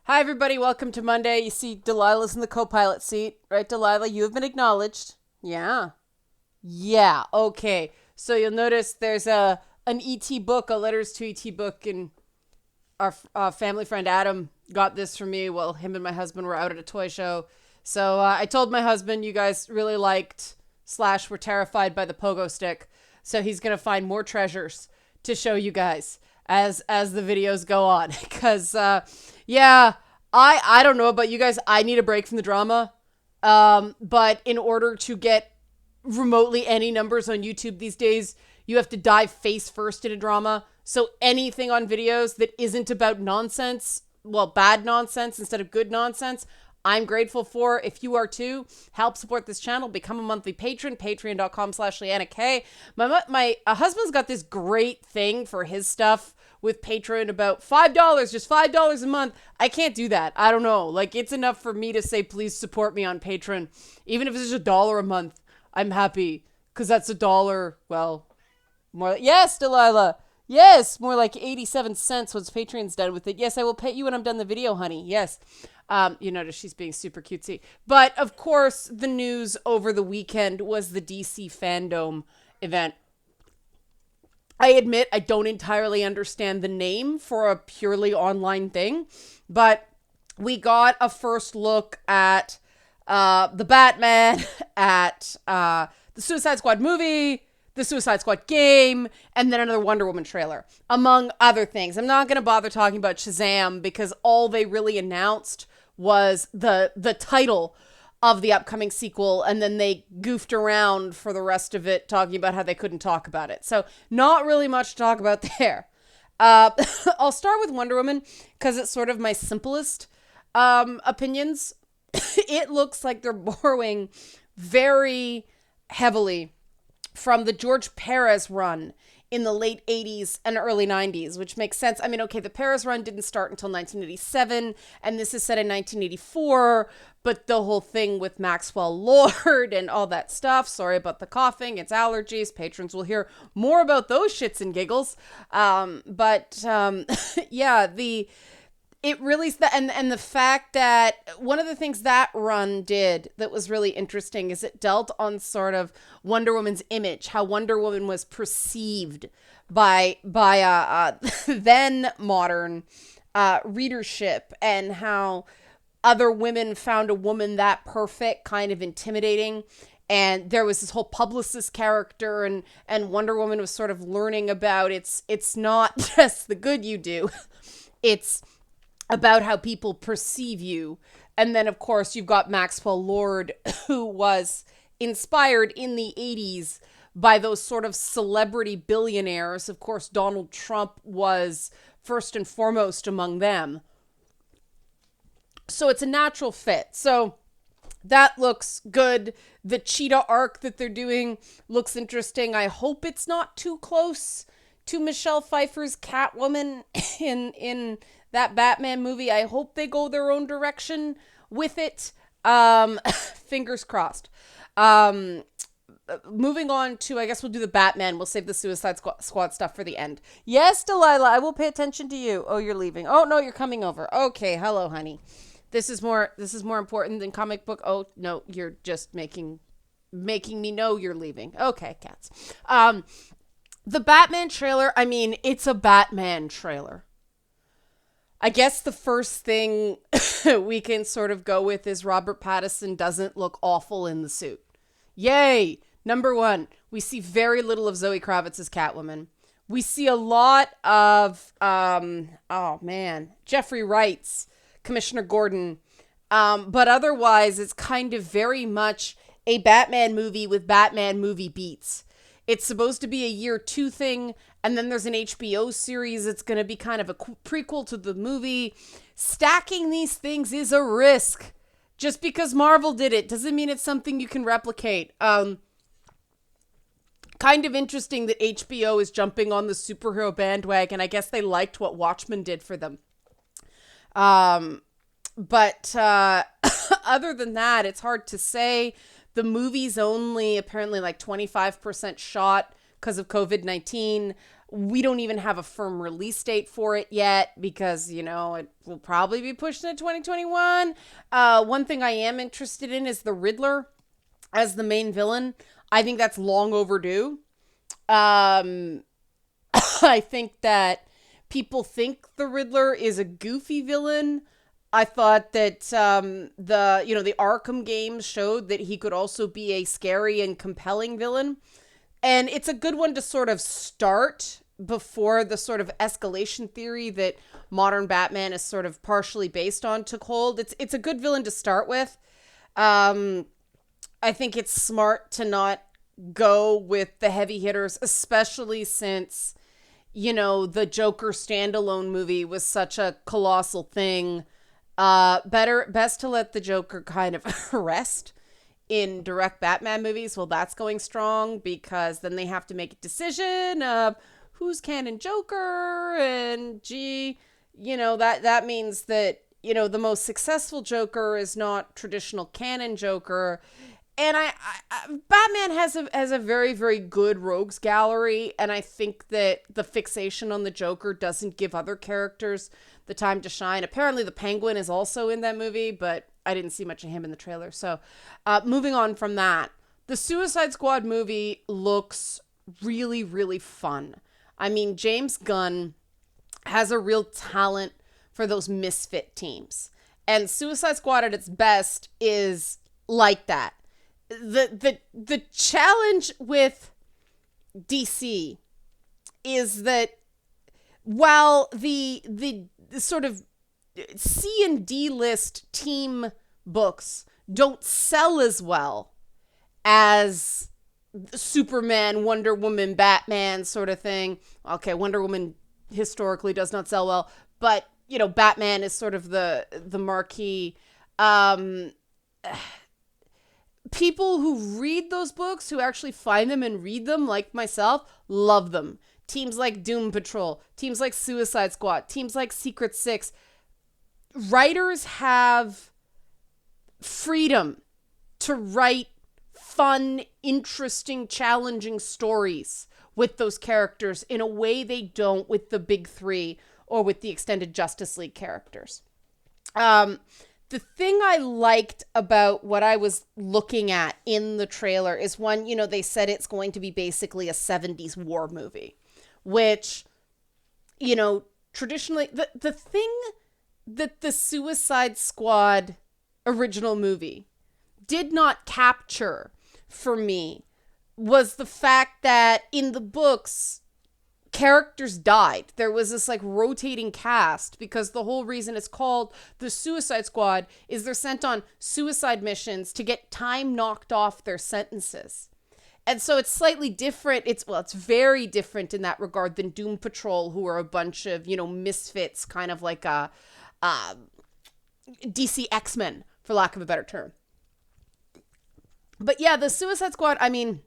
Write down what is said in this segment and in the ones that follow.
Hi, everybody. Welcome to Monday. You see Delilah's in the co-pilot seat. Right, Delilah? You have been acknowledged. Yeah. Yeah. Okay. So you'll notice there's an ET book, a Letters to ET book, and our family friend Adam got this for me while him and my husband were out at a toy show. So I told my husband you guys really liked slash were terrified by the pogo stick. So he's going to find more treasures to show you guys as the videos go on. Because, yeah, I don't know about you guys. I need a break from the drama. But in order to get remotely any numbers on YouTube these days, you have to dive face first into drama. So anything on videos that isn't about nonsense, well, bad nonsense instead of good nonsense, I'm grateful for. If you are too, help support this channel. Become a monthly patron, patreon.com/LeannaK. My husband's got this great thing for his stuff with Patreon about $5, just $5 a month. I can't do that. I don't know. Like, it's enough for me to say, please support me on Patreon. Even if it's just $1 a month, I'm happy. Because that's $1, well, more. Yes, Delilah. Yes, more like 87 cents once Patreon's done with it. Yes, I will pay you when I'm done the video, honey. Yes. You notice she's being super cutesy. But, of course, the news over the weekend was the DC Fandome event. I admit I don't entirely understand the name for a purely online thing, but we got a first look at the Batman, at the Suicide Squad movie, the Suicide Squad game, and then another Wonder Woman trailer, among other things. I'm not going to bother talking about Shazam because all they really announced was the title of the upcoming sequel, and then they goofed around for the rest of it talking about how they couldn't talk about it. So not really much to talk about there. I'll start with Wonder Woman because it's sort of my simplest opinions. It looks like they're borrowing very heavily from the George Perez run in the late 80s and early 90s, which makes sense. I mean, okay, the Perez run didn't start until 1987, and this is set in 1984, but the whole thing with Maxwell Lord and all that stuff, sorry about the coughing, it's allergies, patrons will hear more about those shits and giggles. Yeah, it really, and the fact that one of the things that run did that was really interesting is it dealt on sort of Wonder Woman's image, how Wonder Woman was perceived by then modern readership, and how other women found a woman that perfect kind of intimidating. And there was this whole publicist character, and Wonder Woman was sort of learning about it's not just the good you do, it's about how people perceive you. And then, of course, you've got Maxwell Lord, who was inspired in the 80s by those sort of celebrity billionaires. Of course, Donald Trump was first and foremost among them. So it's a natural fit. So that looks good. The cheetah arc that they're doing looks interesting. I hope it's not too close to Michelle Pfeiffer's Catwoman in that Batman movie. I hope they go their own direction with it. Fingers crossed. Moving on to, I guess we'll do the Batman. We'll save the Suicide Squad stuff for the end. Yes, Delilah, I will pay attention to you. Oh, you're leaving. Oh, no, you're coming over. Okay, hello, honey. This is more important than comic book. Oh, no, you're just making me know you're leaving. Okay, cats. The Batman trailer, I mean, it's a Batman trailer. I guess the first thing we can sort of go with is Robert Pattinson doesn't look awful in the suit. Yay! Number one, we see very little of Zoe Kravitz as Catwoman. We see a lot of, Jeffrey Wright's Commissioner Gordon. But otherwise, it's kind of very much a Batman movie with Batman movie beats. It's supposed to be a year 2 thing, and then there's an HBO series that's going to be kind of a prequel to the movie. Stacking these things is a risk. Just because Marvel did it doesn't mean it's something you can replicate. Kind of interesting that HBO is jumping on the superhero bandwagon. I guess they liked what Watchmen did for them. But other than that, it's hard to say. The movie's only apparently like 25% shot because of COVID-19. We don't even have a firm release date for it yet because, it will probably be pushed into 2021. One thing I am interested in is the Riddler as the main villain. I think that's long overdue. I think that people think the Riddler is a goofy villain. I thought that the Arkham games showed that he could also be a scary and compelling villain. And it's a good one to sort of start before the sort of escalation theory that modern Batman is sort of partially based on took hold. It's a good villain to start with. I think it's smart to not go with the heavy hitters, especially since, the Joker standalone movie was such a colossal thing. Best to let the Joker kind of rest in direct Batman movies. Well, that's going strong because then they have to make a decision of who's canon Joker, and that means that, the most successful Joker is not traditional canon Joker. And Batman has a very, very good rogues gallery, and I think that the fixation on the Joker doesn't give other characters the time to shine. Apparently the Penguin is also in that movie, but I didn't see much of him in the trailer. So moving on from that, the Suicide Squad movie looks really, really fun. I mean, James Gunn has a real talent for those misfit teams. And Suicide Squad at its best is like that. The challenge with DC is that while the sort of C and D list team books don't sell as well as Superman, Wonder Woman, Batman sort of thing. Okay, Wonder Woman historically does not sell well, but Batman is sort of the marquee. People who read those books, who actually find them and read them, like myself, love them. Teams like Doom Patrol, teams like Suicide Squad, teams like Secret Six. Writers have freedom to write fun, interesting, challenging stories with those characters in a way they don't with the big three or with the extended Justice League characters. The thing I liked about what I was looking at in the trailer is one, they said it's going to be basically a 70s war movie, which, traditionally, the thing that the Suicide Squad original movie did not capture for me was the fact that in the books, characters died. There was this rotating cast because the whole reason it's called the Suicide Squad is they're sent on suicide missions to get time knocked off their sentences. And so it's slightly different. It's very different in that regard than Doom Patrol, who are a bunch of, misfits, kind of like a DC X-Men, for lack of a better term. But yeah, the Suicide Squad, the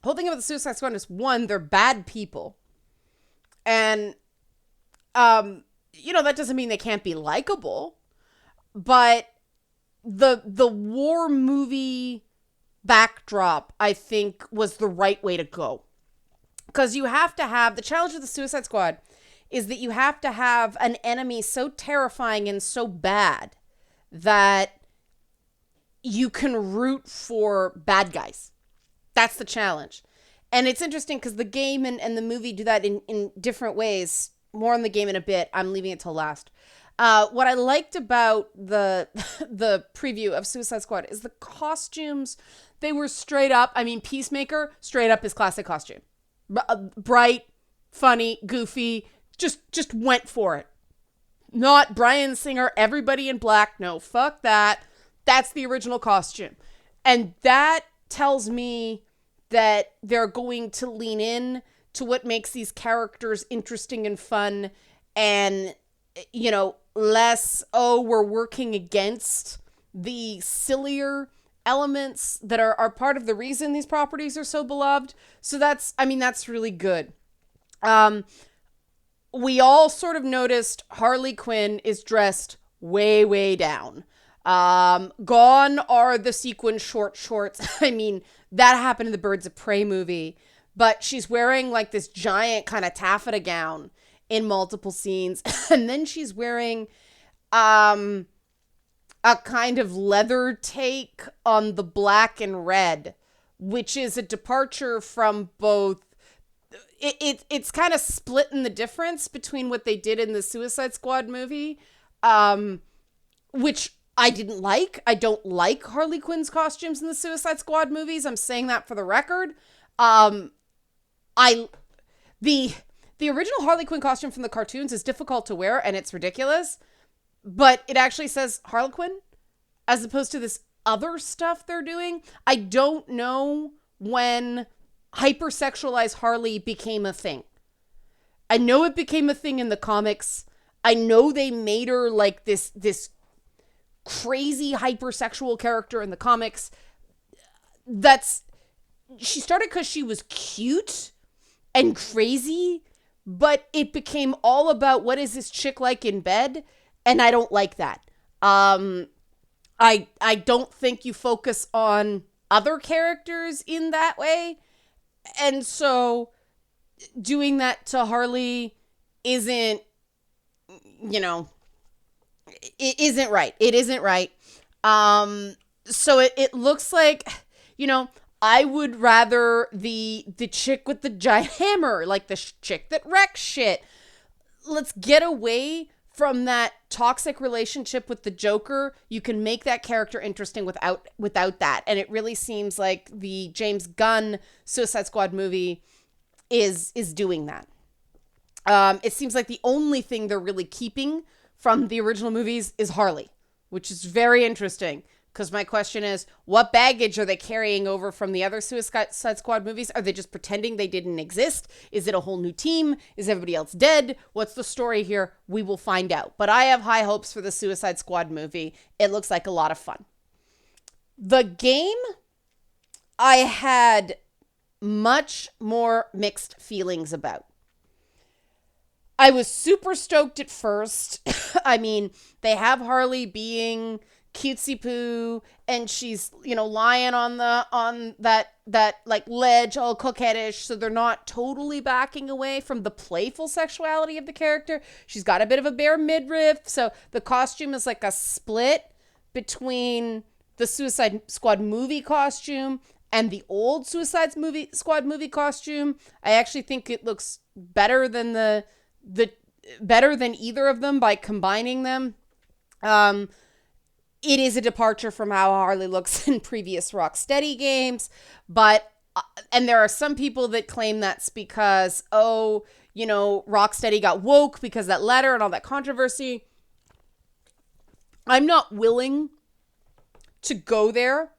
whole thing about the Suicide Squad is, one, they're bad people. And, that doesn't mean they can't be likable, but the war movie backdrop, I think, was the right way to go. Because you have to have, the challenge of the Suicide Squad is that you have to have an enemy so terrifying and so bad that you can root for bad guys. That's the challenge. And it's interesting because the game and the movie do that in different ways. More on the game in a bit. I'm leaving it till last. What I liked about the preview of Suicide Squad is the costumes. They were straight up. Peacemaker, straight up his classic costume. Bright, funny, goofy. Just went for it. Not Bryan Singer, everybody in black. No, fuck that. That's the original costume. And that tells me that they're going to lean in to what makes these characters interesting and fun, and, less, we're working against the sillier elements that are part of the reason these properties are so beloved. So that's really good. We all sort of noticed Harley Quinn is dressed way, way down. Gone are the sequin short shorts. That happened in the Birds of Prey movie. but she's wearing like this giant kind of taffeta gown in multiple scenes. And then she's wearing a kind of leather take on the black and red, which is a departure from both. It's kind of splitting the difference between what they did in the Suicide Squad movie, which I didn't like. I don't like Harley Quinn's costumes in the Suicide Squad movies. I'm saying that for the record. The original Harley Quinn costume from the cartoons is difficult to wear and it's ridiculous, but it actually says Harlequin as opposed to this other stuff they're doing. I don't know when hypersexualized Harley became a thing. I know it became a thing in the comics. I know they made her like this crazy hypersexual character in the comics. She started because she was cute and crazy, but it became all about what is this chick like in bed, and I don't like that. I don't think you focus on other characters in that way, and so doing that to Harley isn't, it isn't right. It isn't right. So it looks like, I would rather the chick with the giant hammer, like the chick that wrecks shit. Let's get away from that toxic relationship with the Joker. You can make that character interesting without that. And it really seems like the James Gunn Suicide Squad movie is doing that. It seems like the only thing they're really keeping from the original movies is Harley, which is very interesting. Because my question is, what baggage are they carrying over from the other Suicide Squad movies? Are they just pretending they didn't exist? Is it a whole new team? Is everybody else dead? What's the story here? We will find out. But I have high hopes for the Suicide Squad movie. It looks like a lot of fun. The game, I had much more mixed feelings about. I was super stoked at first. I mean, they have Harley being cutesy poo and she's lying on that like ledge all coquettish, so they're not totally backing away from the playful sexuality of the character. She's got a bit of a bare midriff, so the costume is like a split between the Suicide Squad movie costume and the old Suicide Squad movie costume. I actually think it looks better than better than either of them by combining them. It is a departure from how Harley looks in previous Rocksteady games, but and there are some people that claim that's because, Rocksteady got woke because of that letter and all that controversy. I'm not willing to go there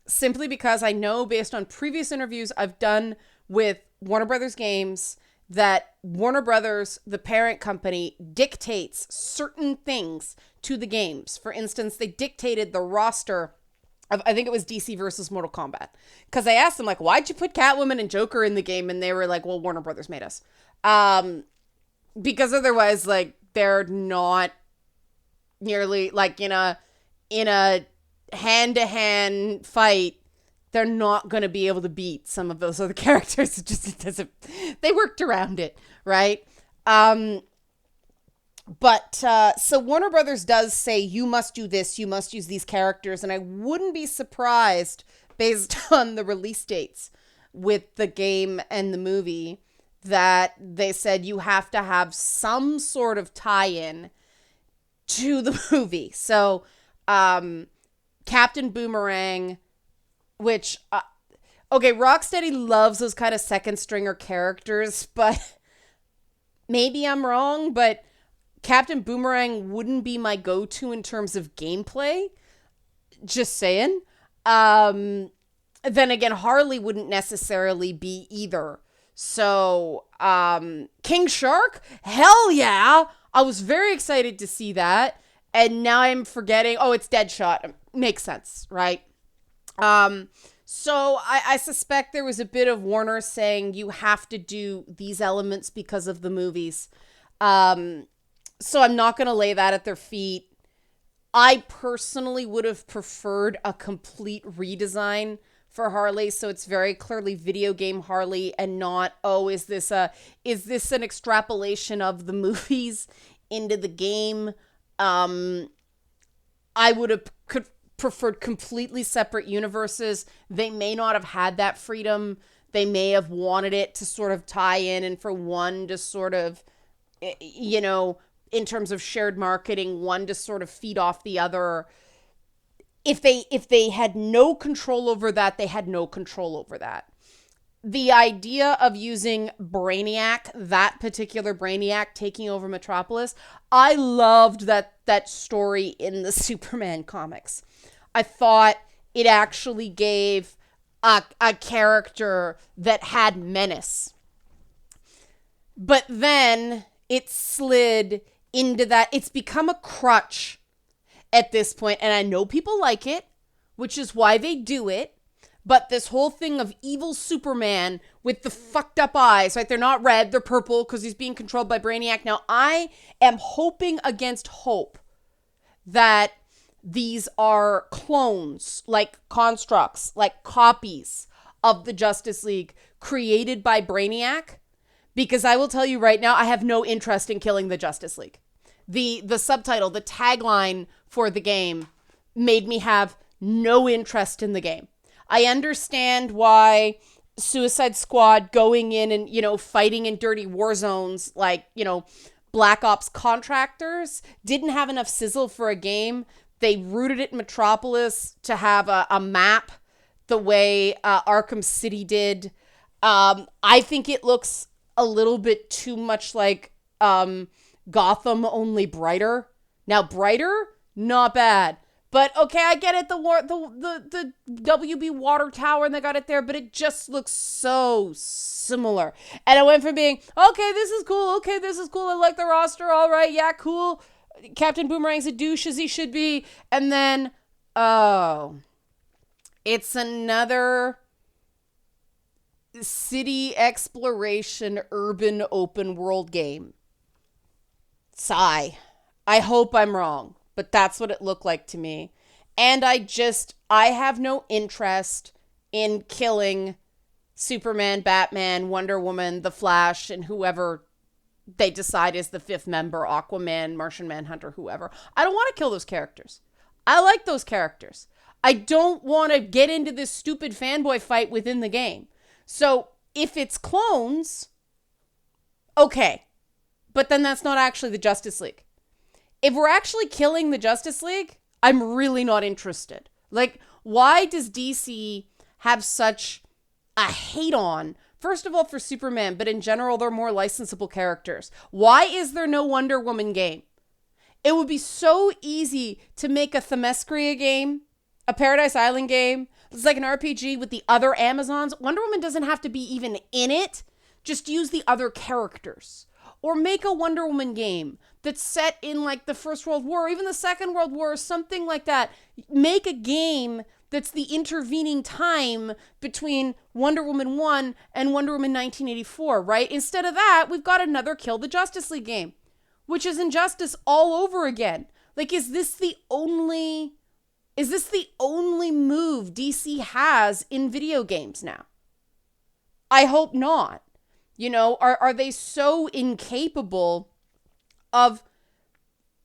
simply because I know, based on previous interviews I've done with Warner Brothers games, that Warner Brothers, the parent company, dictates certain things to the games. For instance, they dictated the roster of, I think it was DC versus Mortal Kombat. Because I asked them, like, why'd you put Catwoman and Joker in the game? And they were like, well, Warner Brothers made us. Because otherwise, like, they're not nearly, like, in a hand-to-hand fight, they're not going to be able to beat some of those other characters. It doesn't, they worked around it, right? But so Warner Brothers does say, you must do this, you must use these characters. And I wouldn't be surprised, based on the release dates with the game and the movie, that they said you have to have some sort of tie-in to the movie. So Captain Boomerang, which, Rocksteady loves those kind of second stringer characters, but maybe I'm wrong, but Captain Boomerang wouldn't be my go-to in terms of gameplay. Just saying. Then again, Harley wouldn't necessarily be either. So, King Shark? Hell yeah! I was very excited to see that. And now I'm forgetting. Oh, it's Deadshot. Makes sense, right? So I suspect there was a bit of Warner saying you have to do these elements because of the movies. So I'm not going to lay that at their feet. I personally would have preferred a complete redesign for Harley, so it's very clearly video game Harley and not, oh, is this an extrapolation of the movies into the game? I would have preferred completely separate universes. They may not have had that freedom. They may have wanted it to sort of tie in and for one to sort of, you know, in terms of shared marketing, one to sort of feed off the other. If they had no control over that, they had no control over that. The idea of using Brainiac, that particular Brainiac taking over Metropolis, I loved that story in the Superman comics. I thought it actually gave a character that had menace. But then it slid into that. It's become a crutch at this point, and I know people like it, which is why they do it. But this whole thing of evil Superman with the fucked up eyes, right? They're not red, they're purple because he's being controlled by Brainiac. Now, I am hoping against hope that these are clones, like constructs, like copies of the Justice League created by Brainiac. Because I will tell you right now, I have no interest in killing the Justice League. The subtitle, the tagline for the game made me have no interest in the game. I understand why Suicide Squad going in and, you know, fighting in dirty war zones like, you know, Black Ops contractors didn't have enough sizzle for a game. They rooted it in Metropolis to have a map the way Arkham City did. I think it looks a little bit too much like Gotham, only brighter. Now, brighter, not bad. But okay, I get it, the WB water tower, and they got it there, but it just looks so similar. And I went from being, okay, this is cool, I like the roster, all right, yeah, cool. Captain Boomerang's a douche as he should be. And then, oh, it's another city exploration, urban open world game. Sigh. I hope I'm wrong. But that's what it looked like to me. And I have no interest in killing Superman, Batman, Wonder Woman, The Flash, and whoever they decide is the fifth member, Aquaman, Martian Manhunter, whoever. I don't want to kill those characters. I like those characters. I don't want to get into this stupid fanboy fight within the game. So if it's clones, okay. But then that's not actually the Justice League. If we're actually killing the Justice League, I'm really not interested. Like, why does DC have such a hate on, first of all, for Superman, but in general, they're more licensable characters? Why is there no Wonder Woman game? It would be so easy to make a Themyscira game, a Paradise Island game. It's like an RPG with the other Amazons. Wonder Woman doesn't have to be even in it. Just use the other characters. Or make a Wonder Woman game that's set in like the First World War, or even the Second World War, or something like that. Make a game that's the intervening time between Wonder Woman 1 and Wonder Woman 1984, right? Instead of that, we've got another Kill the Justice League game, which is Injustice all over again. Like, is this the only move DC has in video games now? I hope not. You know, are they so incapable of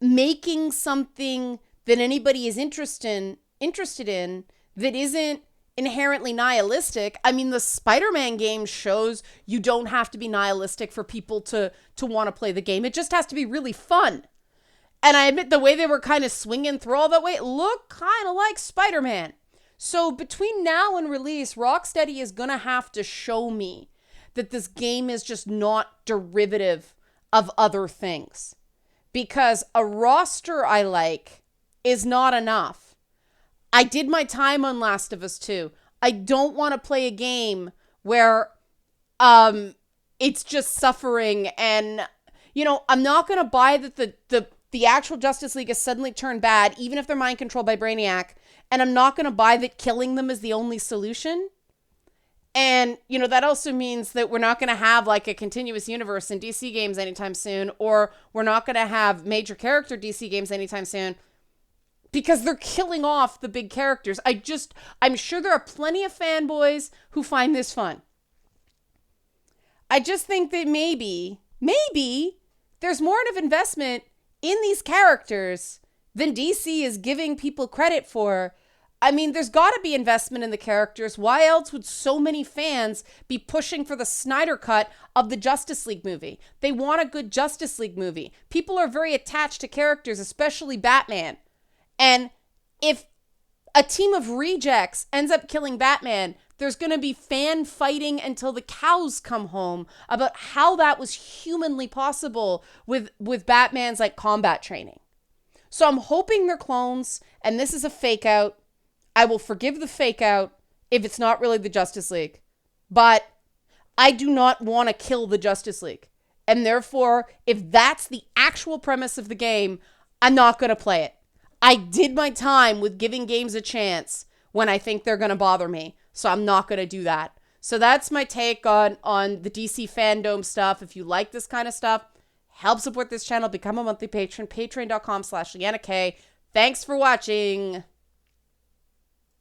making something that anybody is interested in that isn't inherently nihilistic? I mean, the Spider-Man game shows you don't have to be nihilistic for people to want to play the game. It just has to be really fun. And I admit the way they were kind of swinging through all that way, it looked kind of like Spider-Man. So between now and release, Rocksteady is going to have to show me that this game is just not derivative of other things. Because a roster I like is not enough. I did my time on Last of Us 2. I don't want to play a game where it's just suffering and, you know, I'm not going to buy that the actual Justice League has suddenly turned bad, even if they're mind controlled by Brainiac, and I'm not going to buy that killing them is the only solution. And, you know, that also means that we're not going to have like a continuous universe in DC games anytime soon, or we're not going to have major character DC games anytime soon. because they're killing off the big characters. I'm sure there are plenty of fanboys who find this fun. I just think that maybe there's more of investment in these characters than DC is giving people credit for. I mean, there's got to be investment in the characters. Why else would so many fans be pushing for the Snyder Cut of the Justice League movie? They want a good Justice League movie. People are very attached to characters, especially Batman. And if a team of rejects ends up killing Batman, there's going to be fan fighting until the cows come home about how that was humanly possible with Batman's like combat training. So I'm hoping they're clones and this is a fake out. I will forgive the fake out if it's not really the Justice League. But I do not want to kill the Justice League. And therefore, if that's the actual premise of the game, I'm not going to play it. I did my time with giving games a chance when I think they're going to bother me. So I'm not going to do that. So that's my take on the DC Fandome stuff. If you like this kind of stuff, help support this channel. Become a monthly patron. Patreon.com/LeannaK. Thanks for watching.